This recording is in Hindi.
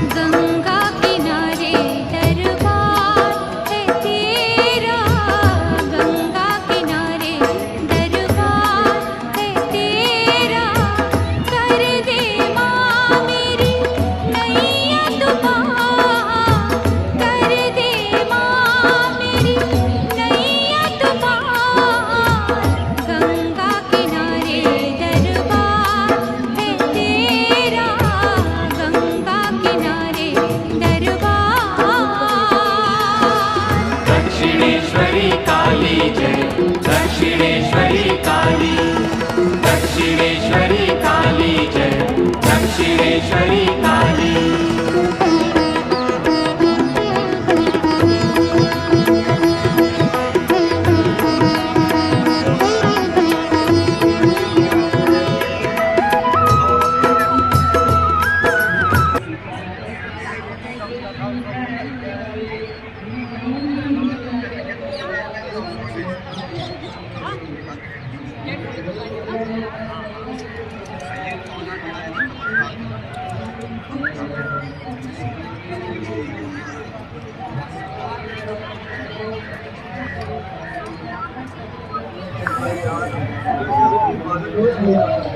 गंगा किनारे दरबार है तेरा, गंगा किनारे दरबार है तेरा। कर दे माँ मेरी नैया तू पार, कर दे माँ मेरी नैया तू पार। गंगा किनारे दरबार है तेरा, गंगा किनारे दरबार। दक्षिणेश्वरी काली जय, दक्षिणेश्वरी काली, दक्षिणेश्वरी काली जय, दक्षिणेश्वरी काली। Thank you.